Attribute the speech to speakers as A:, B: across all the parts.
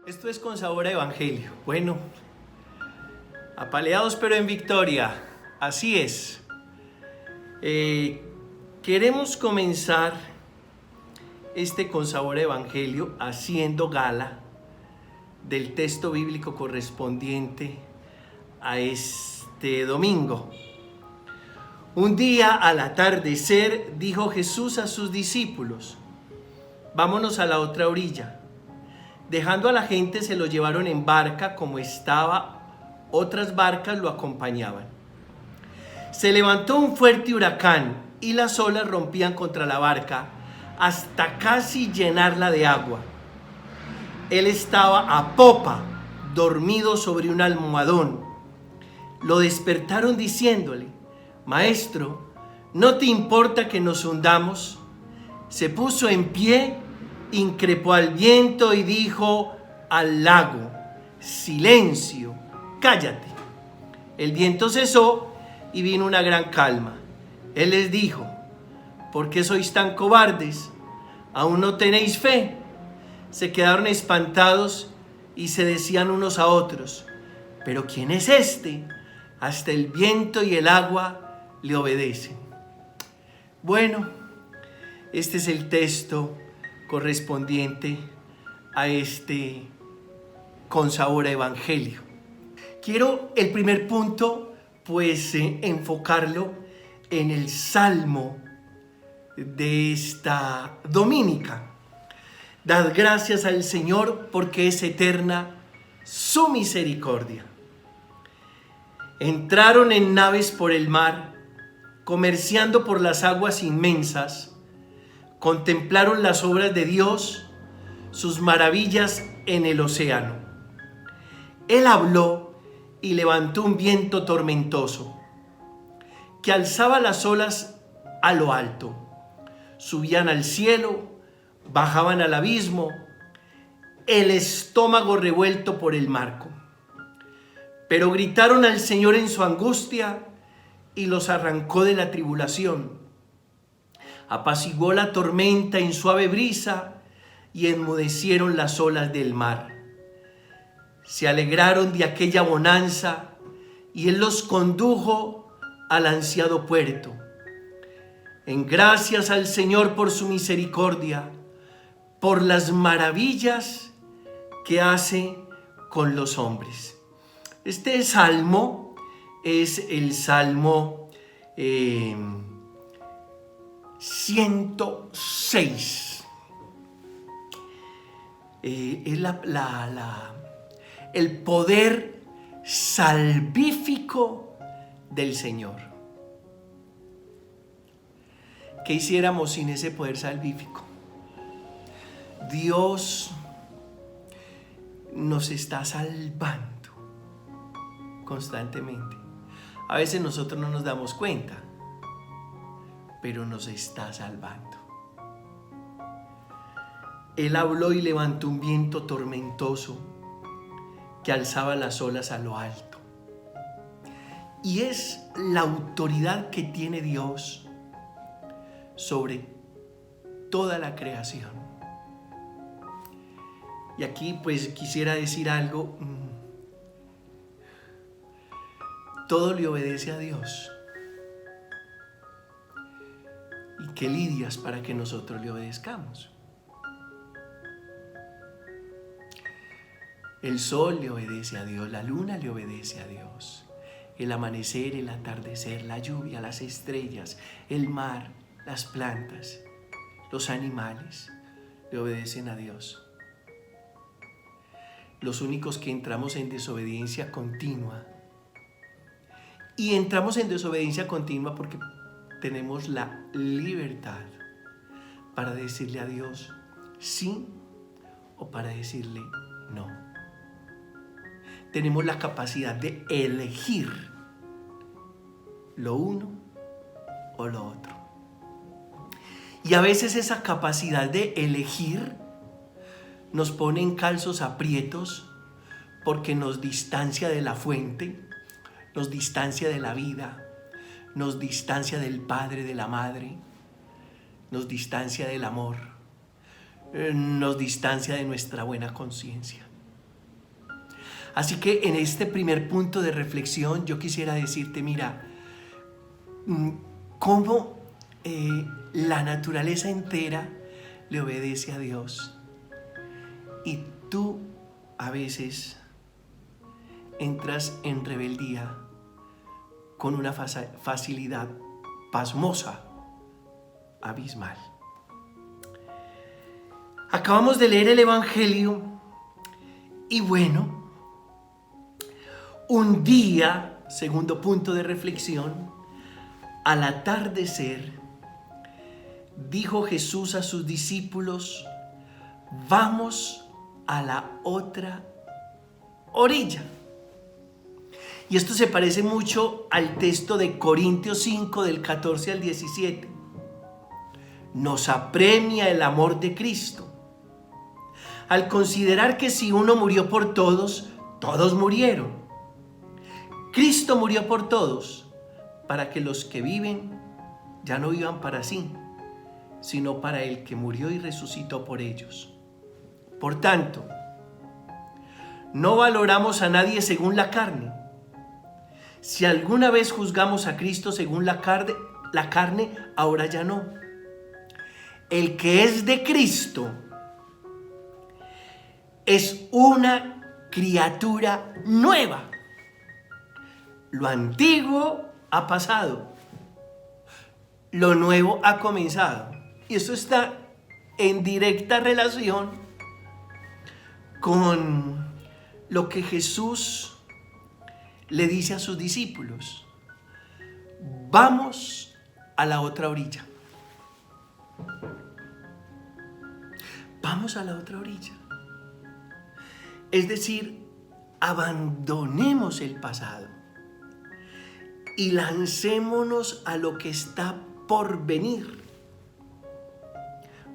A: Esto es con sabor a evangelio. Bueno, apaleados pero en victoria. Así es. Queremos comenzar este con sabor a evangelio haciendo gala del texto bíblico correspondiente a este domingo. Un día al atardecer dijo Jesús a sus discípulos: vámonos a la otra orilla. Dejando a la gente se lo llevaron en barca como estaba, otras barcas lo acompañaban. Se levantó un fuerte huracán y las olas rompían contra la barca hasta casi llenarla de agua. Él estaba a popa, dormido sobre un almohadón. Lo despertaron diciéndole: Maestro, ¿no te importa que nos hundamos? Se puso en pie, increpó al viento y dijo al lago: silencio, cállate. El viento cesó y vino una gran calma. Él les dijo: ¿por qué sois tan cobardes? ¿Aún no tenéis fe? Se quedaron espantados y se decían unos a otros: ¿pero quién es este? Hasta el viento y el agua le obedecen. Bueno, este es el texto correspondiente a este con sabor a evangelio. Quiero el primer punto enfocarlo en el salmo de esta dominica. Dad gracias al Señor porque es eterna su misericordia. Entraron en naves por el mar, comerciando por las aguas inmensas. Contemplaron las obras de Dios, sus maravillas en el océano. Él habló y levantó un viento tormentoso que alzaba las olas a lo alto. Subían al cielo, bajaban al abismo, el estómago revuelto por el marco. Pero gritaron al Señor en su angustia y los arrancó de la tribulación. Apaciguó la tormenta en suave brisa y enmudecieron las olas del mar. Se alegraron de aquella bonanza y Él los condujo al ansiado puerto. En gracias al Señor por su misericordia, por las maravillas que hace con los hombres. Este salmo es el Salmo 106. Es el poder salvífico del Señor. ¿Qué hiciéramos sin ese poder salvífico? Dios nos está salvando constantemente. A veces nosotros no nos damos cuenta, pero nos está salvando. Él habló y levantó un viento tormentoso que alzaba las olas a lo alto. Y es la autoridad que tiene Dios sobre toda la creación. Y aquí quisiera decir algo. Todo le obedece a Dios. ¿Y qué lidias para que nosotros le obedezcamos? El sol le obedece a Dios, la luna le obedece a Dios, el amanecer, el atardecer, la lluvia, las estrellas, el mar, las plantas, los animales le obedecen a Dios. Los únicos que entramos en desobediencia continua, y entramos en desobediencia continua porque tenemos la libertad para decirle a Dios sí o para decirle no. Tenemos la capacidad de elegir lo uno o lo otro. Y a veces esa capacidad de elegir nos pone en calzos aprietos porque nos distancia de la fuente, nos distancia de la vida, nos distancia del Padre, de la Madre, nos distancia del amor, nos distancia de nuestra buena conciencia. Así que en este primer punto de reflexión yo quisiera decirte, mira, cómo la naturaleza entera le obedece a Dios. Y tú a veces entras en rebeldía con una facilidad pasmosa, abismal. Acabamos de leer el Evangelio y bueno, un día, segundo punto de reflexión, al atardecer, dijo Jesús a sus discípulos: vamos a la otra orilla. Y esto se parece mucho al texto de Corintios 5 del 14 al 17. Nos apremia el amor de Cristo, al considerar que si uno murió por todos, todos murieron. Cristo murió por todos, para que los que viven ya no vivan para sí, sino para el que murió y resucitó por ellos. Por tanto, no valoramos a nadie según la carne. Si alguna vez juzgamos a Cristo según la carne, ahora ya no. El que es de Cristo es una criatura nueva. Lo antiguo ha pasado, lo nuevo ha comenzado. Y esto está en directa relación con lo que Jesús le dice a sus discípulos: vamos a la otra orilla. Vamos a la otra orilla. Es decir, abandonemos el pasado y lancémonos a lo que está por venir.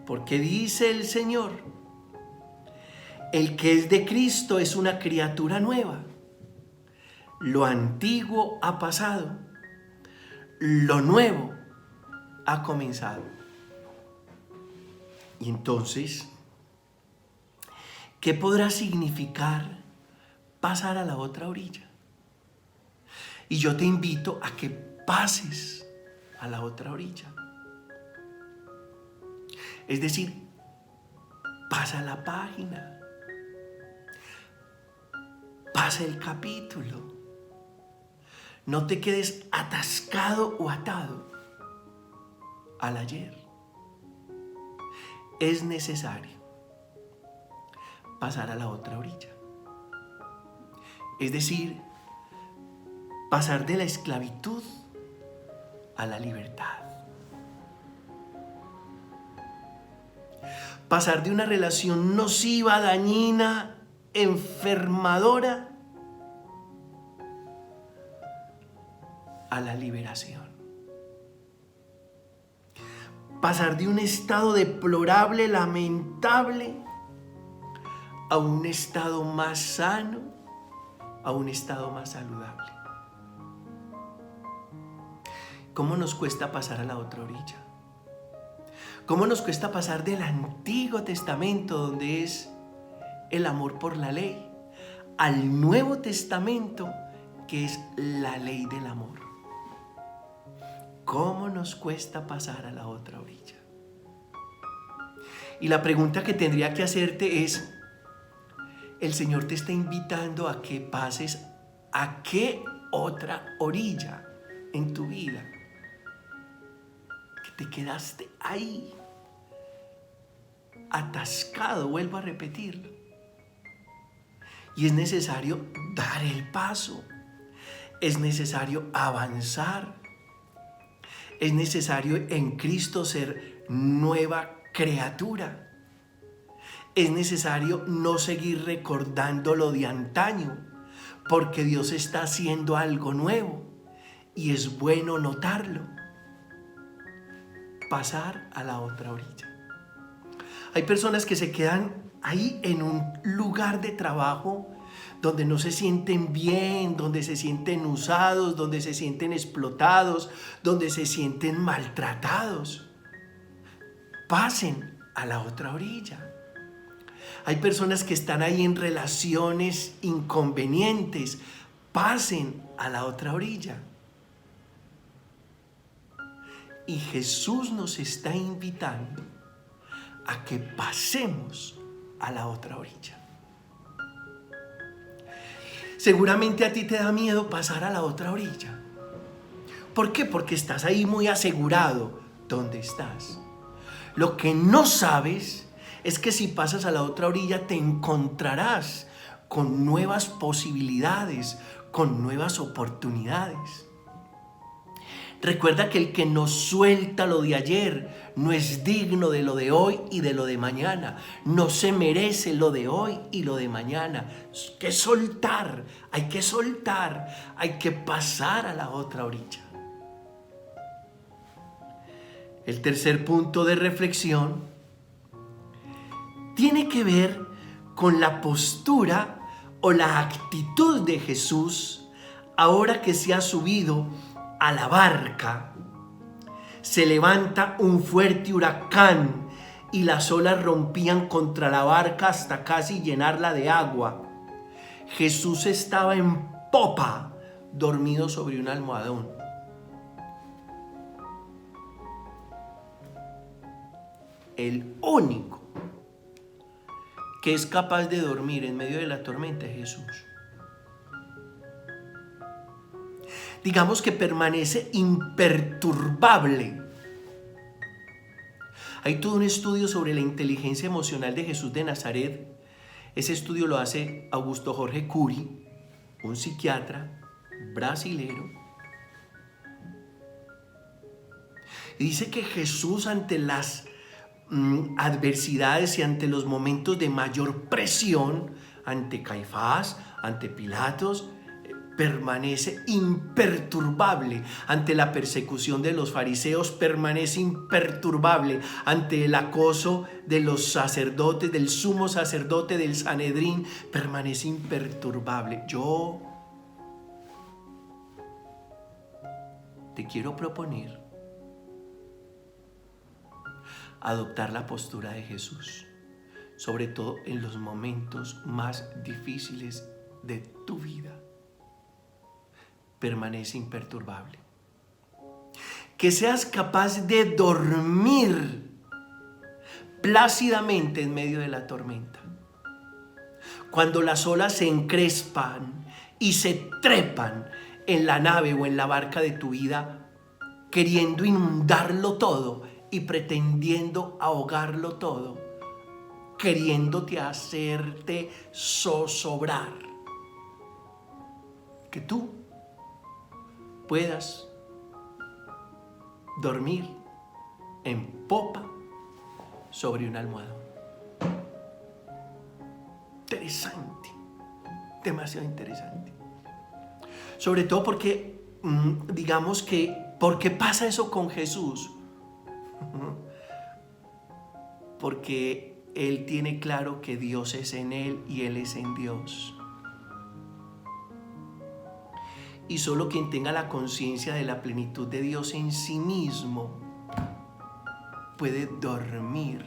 A: Porque dice el Señor: el que es de Cristo es una criatura nueva. Lo antiguo ha pasado, lo nuevo ha comenzado. Y entonces, ¿qué podrá significar pasar a la otra orilla? Y yo te invito a que pases a la otra orilla. Es decir, pasa la página, pasa el capítulo. No te quedes atascado o atado al ayer. Es necesario pasar a la otra orilla. Es decir, pasar de la esclavitud a la libertad. Pasar de una relación nociva, dañina, enfermadora, a la liberación. Pasar de un estado deplorable, lamentable, a un estado más sano, a un estado más saludable. ¿Cómo nos cuesta pasar a la otra orilla? ¿Cómo nos cuesta pasar del Antiguo Testamento, donde es el amor por la ley, al Nuevo Testamento, que es la ley del amor? ¿Cómo nos cuesta pasar a la otra orilla? Y la pregunta que tendría que hacerte es: el Señor te está invitando a que pases a qué otra orilla en tu vida, que te quedaste ahí, atascado, vuelvo a repetirlo. Y es necesario dar el paso, es necesario avanzar. Es necesario en Cristo ser nueva criatura. Es necesario no seguir recordando lo de antaño, porque Dios está haciendo algo nuevo y es bueno notarlo. Pasar a la otra orilla. Hay personas que se quedan ahí en un lugar de trabajo donde no se sienten bien, donde se sienten usados, donde se sienten explotados, donde se sienten maltratados. Pasen a la otra orilla. Hay personas que están ahí en relaciones inconvenientes. Pasen a la otra orilla. Y Jesús nos está invitando a que pasemos a la otra orilla. Seguramente a ti te da miedo pasar a la otra orilla. ¿Por qué? Porque estás ahí muy asegurado donde estás. Lo que no sabes es que si pasas a la otra orilla te encontrarás con nuevas posibilidades, con nuevas oportunidades. Recuerda que el que no suelta lo de ayer no es digno de lo de hoy y de lo de mañana. No se merece lo de hoy y lo de mañana. Hay que soltar, hay que pasar a la otra orilla. El tercer punto de reflexión tiene que ver con la postura o la actitud de Jesús ahora que se ha subido a la barca. Se levanta un fuerte huracán y las olas rompían contra la barca hasta casi llenarla de agua. Jesús estaba en popa, dormido sobre un almohadón. El único que es capaz de dormir en medio de la tormenta es Jesús. Digamos que permanece imperturbable. Hay todo un estudio sobre la inteligencia emocional de Jesús de Nazaret. Ese estudio lo hace Augusto Jorge Curi, un psiquiatra brasilero. Y dice que Jesús, ante las adversidades y ante los momentos de mayor presión, ante Caifás, ante Pilatos, permanece imperturbable. Ante la persecución de los fariseos permanece imperturbable. Ante el acoso de los sacerdotes, del sumo sacerdote, del Sanedrín, permanece imperturbable. Yo te quiero proponer adoptar la postura de Jesús, sobre todo en los momentos más difíciles de tu vida. Permanece imperturbable. Que seas capaz de dormir plácidamente en medio de la tormenta. Cuando las olas se encrespan y se trepan en la nave o en la barca de tu vida, queriendo inundarlo todo y pretendiendo ahogarlo todo, queriéndote hacerte zozobrar. Que tú puedas dormir en popa sobre un almohadón. Interesante, demasiado interesante. Sobre todo porque, digamos que, ¿por qué pasa eso con Jesús? Porque Él tiene claro que Dios es en Él y Él es en Dios. Y solo quien tenga la conciencia de la plenitud de Dios en sí mismo puede dormir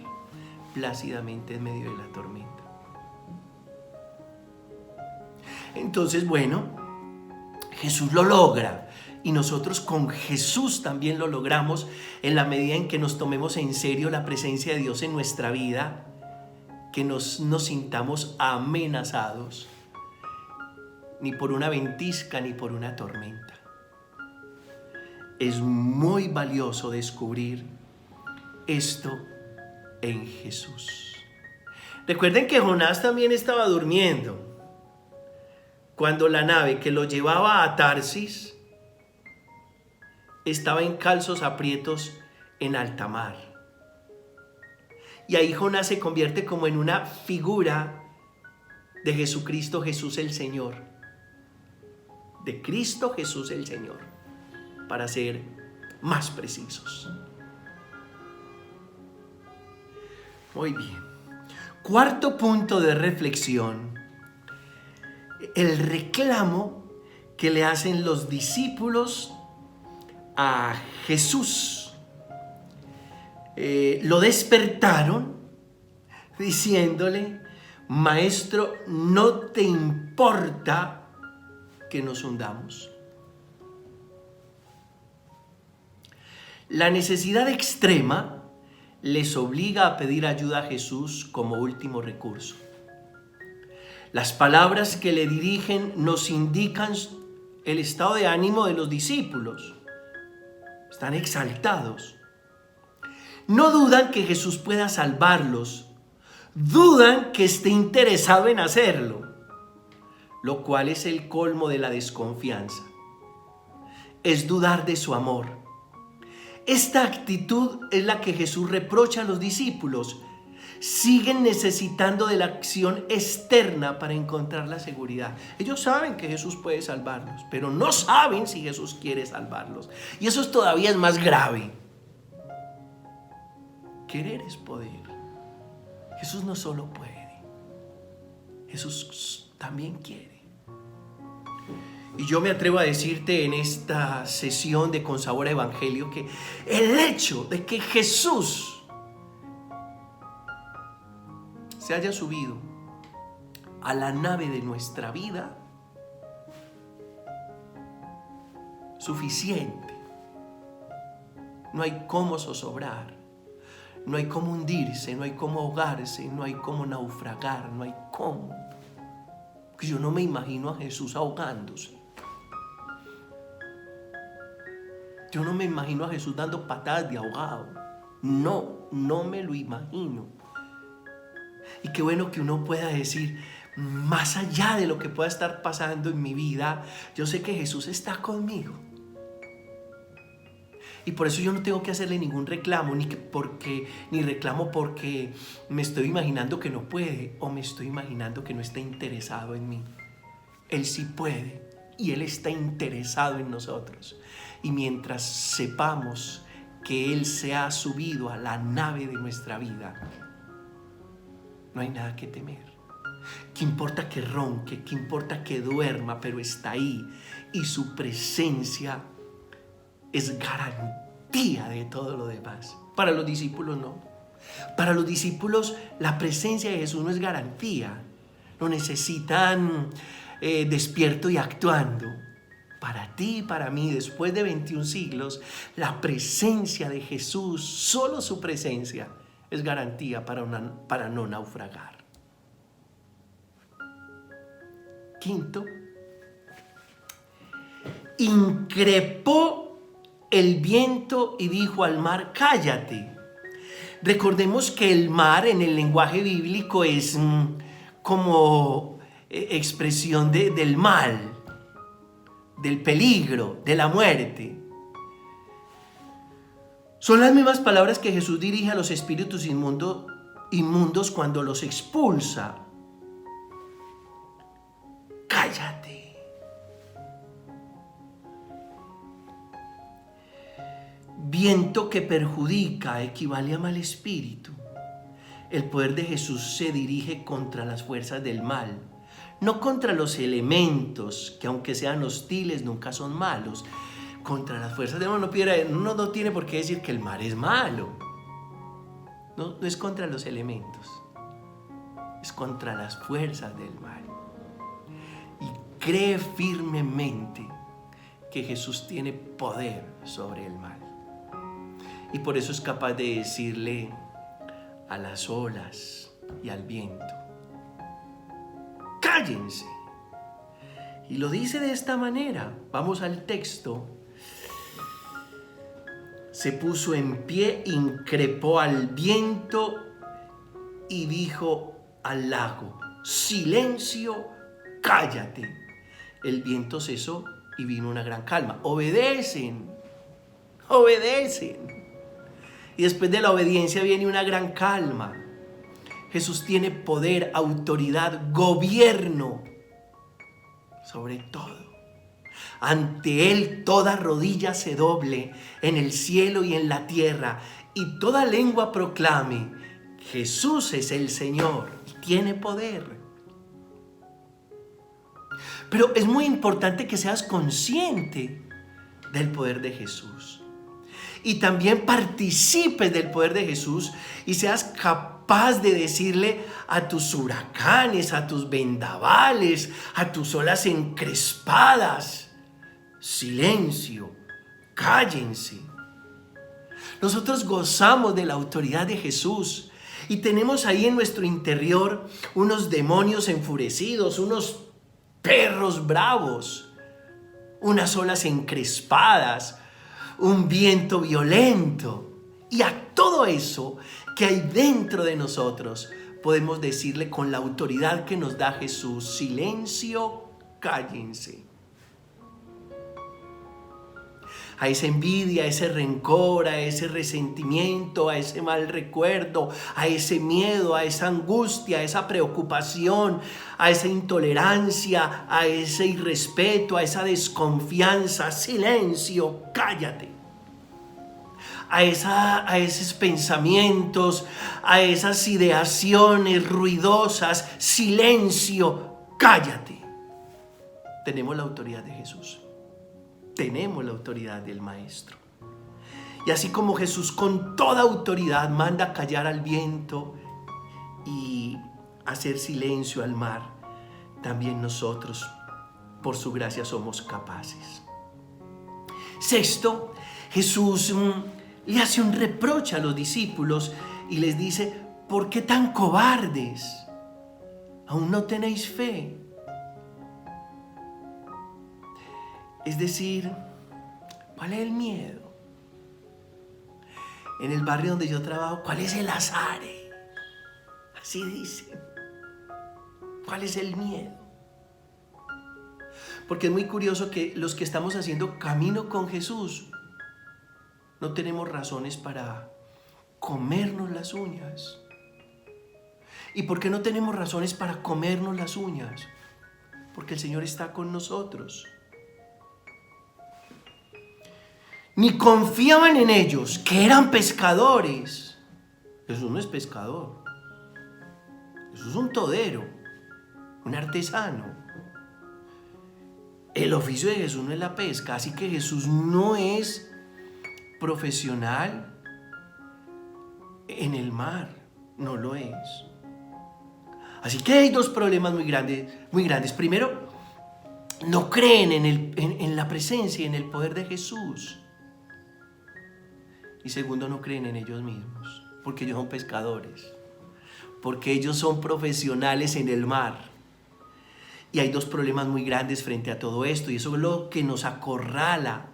A: plácidamente en medio de la tormenta. Entonces, bueno, Jesús lo logra. Y nosotros con Jesús también lo logramos en la medida en que nos tomemos en serio la presencia de Dios en nuestra vida, que nos sintamos amenazados, ni por una ventisca ni por una tormenta. Es muy valioso descubrir esto en Jesús. Recuerden que Jonás también estaba durmiendo cuando la nave que lo llevaba a Tarsis estaba en calzos aprietos en alta mar. Y ahí Jonás se convierte como en una figura de Jesucristo Jesús el Señor. De Cristo Jesús el Señor, para ser más precisos. Muy bien. Cuarto punto de reflexión: el reclamo que le hacen los discípulos a Jesús. Lo despertaron diciéndole: Maestro, ¿no te importa que nos hundamos? La necesidad extrema les obliga a pedir ayuda a Jesús como último recurso. Las palabras que le dirigen nos indican el estado de ánimo de los discípulos. Están exaltados. No dudan que Jesús pueda salvarlos. Dudan que esté interesado en hacerlo, lo cual es el colmo de la desconfianza. Es dudar de su amor. Esta actitud es la que Jesús reprocha a los discípulos. Siguen necesitando de la acción externa para encontrar la seguridad. Ellos saben que Jesús puede salvarlos, pero no saben si Jesús quiere salvarlos. Y eso todavía es más grave. Querer es poder. Jesús no solo puede, Jesús también quiere. Y yo me atrevo a decirte en esta sesión de Con Sabor a Evangelio que el hecho de que Jesús se haya subido a la nave de nuestra vida, suficiente. No hay cómo zozobrar. No hay cómo hundirse, no hay cómo ahogarse, no hay cómo naufragar, no hay cómo. Porque yo no me imagino a Jesús ahogándose. Yo no me imagino a Jesús dando patadas de ahogado. No me lo imagino. Y qué bueno que uno pueda decir, más allá de lo que pueda estar pasando en mi vida, yo sé que Jesús está conmigo. Y por eso yo no tengo que hacerle ningún reclamo, ni reclamo porque me estoy imaginando que no puede o me estoy imaginando que no está interesado en mí. Él sí puede y Él está interesado en nosotros. Y mientras sepamos que Él se ha subido a la nave de nuestra vida, no hay nada que temer. ¿Qué importa que ronque? ¿Qué importa que duerma? Pero está ahí y su presencia es garantía de todo lo demás. Para los discípulos no. Para los discípulos la presencia de Jesús no es garantía. Lo necesitan despierto y actuando. Para ti y para mí, después de 21 siglos, la presencia de Jesús, solo su presencia, es garantía para no naufragar. Quinto, increpó el viento y dijo al mar, cállate. Recordemos que el mar en el lenguaje bíblico es como expresión del mal, del peligro, de la muerte. Son las mismas palabras que Jesús dirige a los espíritus inmundos cuando los expulsa. Cállate. Viento que perjudica equivale a mal espíritu. El poder de Jesús se dirige contra las fuerzas del mal, no contra los elementos que aunque sean hostiles nunca son malos. Contra las fuerzas del mal uno no tiene por qué decir que el mar es malo. No es contra los elementos, es contra las fuerzas del mal. Y cree firmemente que Jesús tiene poder sobre el mal. Y por eso es capaz de decirle a las olas y al viento, cállense. Y lo dice de esta manera. Vamos al texto. Se puso en pie, increpó al viento y dijo al lago, silencio, cállate. El viento cesó y vino una gran calma. Obedecen. Y después de la obediencia viene una gran calma. Jesús tiene poder, autoridad, gobierno sobre todo. Ante Él toda rodilla se doble en el cielo y en la tierra y toda lengua proclame, Jesús es el Señor y tiene poder. Pero es muy importante que seas consciente del poder de Jesús. y también participes del poder de Jesús y seas capaz de decirle a tus huracanes, a tus vendavales, a tus olas encrespadas: silencio, cállense. Nosotros gozamos de la autoridad de Jesús y tenemos ahí en nuestro interior unos demonios enfurecidos, unos perros bravos, unas olas encrespadas, un viento violento. Y a todo eso que hay dentro de nosotros podemos decirle con la autoridad que nos da Jesús: silencio, cállense. A esa envidia, a ese rencor, a ese resentimiento, a ese mal recuerdo, a ese miedo, a esa angustia, a esa preocupación, a esa intolerancia, a ese irrespeto, a esa desconfianza: silencio, cállate. A esos pensamientos, a esas ideaciones ruidosas: silencio, cállate. Tenemos la autoridad de Jesús. Tenemos la autoridad del Maestro. Y así como Jesús con toda autoridad manda callar al viento y hacer silencio al mar, también nosotros, por su gracia, somos capaces. Sexto, Jesús le hace un reproche a los discípulos y les dice: ¿por qué tan cobardes? ¿Aún no tenéis fe? Es decir, ¿cuál es el miedo? En el barrio donde yo trabajo, ¿cuál es el azare? Así dicen. ¿Cuál es el miedo? Porque es muy curioso que los que estamos haciendo camino con Jesús no tenemos razones para comernos las uñas. ¿Y por qué no tenemos razones para comernos las uñas? Porque el Señor está con nosotros. Ni confiaban en ellos, que eran pescadores. Jesús no es pescador. Jesús es un todero, un artesano. El oficio de Jesús no es la pesca, así que Jesús no es profesional en el mar, no lo es. Así que hay dos problemas muy grandes. Primero, no creen en la presencia y en el poder de Jesús. Y segundo, no creen en ellos mismos, porque ellos son pescadores, porque ellos son profesionales en el mar. Y hay dos problemas muy grandes frente a todo esto, y eso es lo que nos acorrala,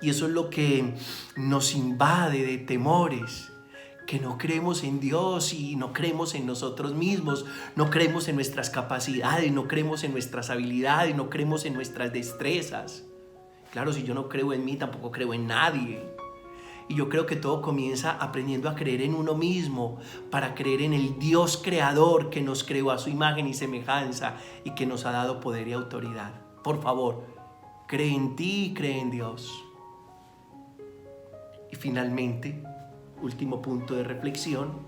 A: y eso es lo que nos invade de temores, que no creemos en Dios y no creemos en nosotros mismos, no creemos en nuestras capacidades, no creemos en nuestras habilidades, no creemos en nuestras destrezas. Claro, si yo no creo en mí, tampoco creo en nadie. Y yo creo que todo comienza aprendiendo a creer en uno mismo, para creer en el Dios creador que nos creó a su imagen y semejanza y que nos ha dado poder y autoridad. Por favor, cree en ti y cree en Dios. Y finalmente, último punto de reflexión,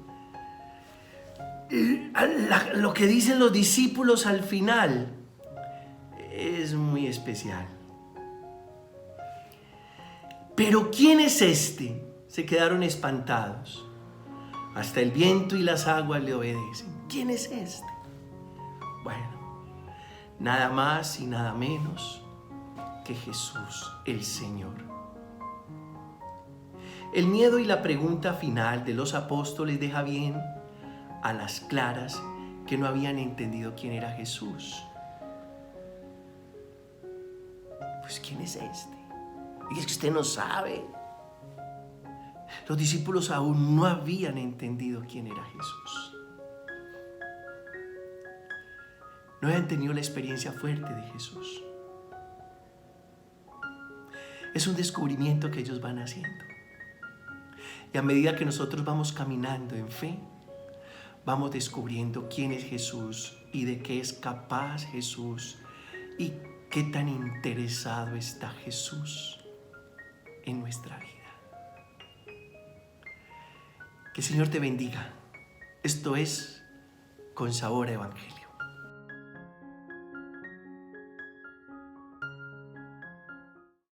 A: lo que dicen los discípulos al final es muy especial. ¿Pero quién es este? Se quedaron espantados. Hasta el viento y las aguas le obedecen. ¿Quién es este? Bueno, nada más y nada menos que Jesús, el Señor. El miedo y la pregunta final de los apóstoles deja bien a las claras que no habían entendido quién era Jesús. Pues ¿quién es este? Y es que usted no sabe. Los discípulos aún no habían entendido quién era Jesús. No habían tenido la experiencia fuerte de Jesús. Es un descubrimiento que ellos van haciendo. Y a medida que nosotros vamos caminando en fe, vamos descubriendo quién es Jesús y de qué es capaz Jesús y qué tan interesado está Jesús en nuestra vida. Que el Señor te bendiga. Esto es Con Sabor a Evangelio.